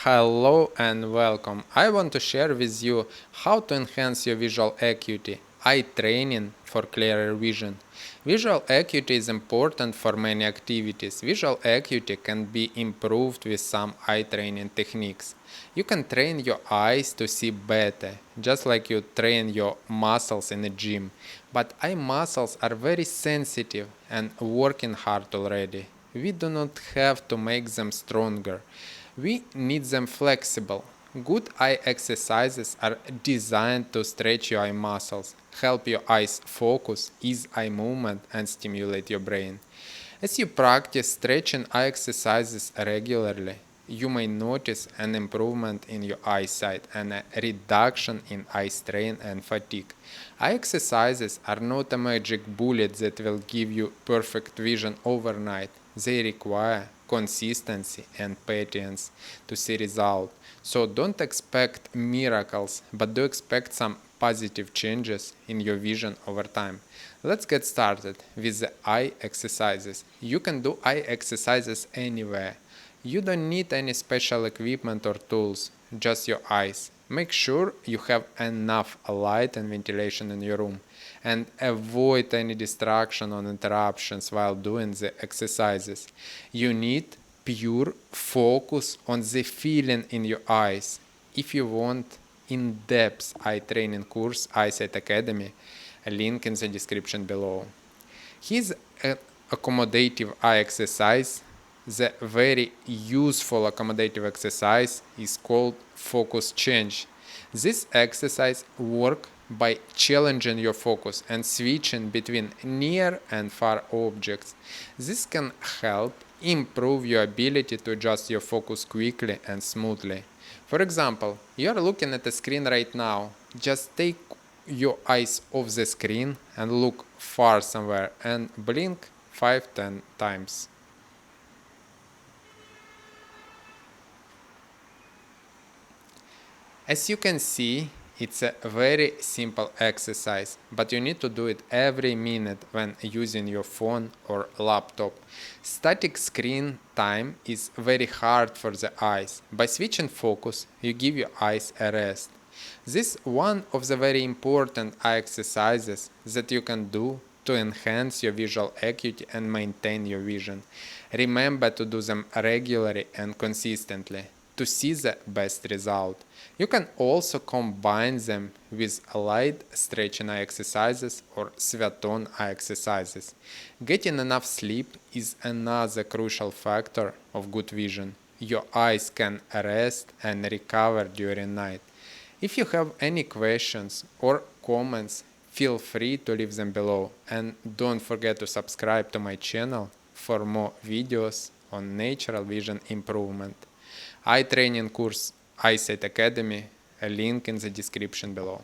Hello and welcome. I want to share with you how to enhance your visual acuity, eye training for clearer vision. Visual acuity is important for many activities. Visual acuity can be improved with some eye training techniques. You can train your eyes to see better, just like you train your muscles in a gym. But eye muscles are very sensitive and working hard already. We do not have to make them stronger. We need them flexible. Good eye exercises are designed to stretch your eye muscles, help your eyes focus, ease eye movement, and stimulate your brain. As you practice stretching eye exercises regularly, you may notice an improvement in your eyesight and a reduction in eye strain and fatigue. Eye exercises are not a magic bullet that will give you perfect vision overnight. They require consistency and patience to see results. So don't expect miracles, but do expect some positive changes in your vision over time. Let's get started with the eye exercises. You can do eye exercises anywhere. You don't need any special equipment or tools, just your eyes. Make sure you have enough light and ventilation in your room, and avoid any distraction or interruptions while doing the exercises. You need pure focus on the feeling in your eyes. If you want in-depth eye training course, Eyesight Academy, a link in the description below. Here's an accommodative eye exercise. The very useful accommodative exercise is called focus change. This exercise works by challenging your focus and switching between near and far objects. This can help improve your ability to adjust your focus quickly and smoothly. For example, you are looking at the screen right now. Just take your eyes off the screen and look far somewhere and blink 5-10 times. As you can see, it's a very simple exercise, but you need to do it every minute when using your phone or laptop. Static screen time is very hard for the eyes. By switching focus, you give your eyes a rest. This is one of the very important eye exercises that you can do to enhance your visual acuity and maintain your vision. Remember to do them regularly and consistently to see the best result. You can also combine them with light stretching eye exercises or Swaton eye exercises. Getting enough sleep is another crucial factor of good vision. Your eyes can rest and recover during night. If you have any questions or comments, feel free to leave them below, and don't forget to subscribe to my channel for more videos on natural vision improvement. Eye training course Eyesight Academy, a link in the description below.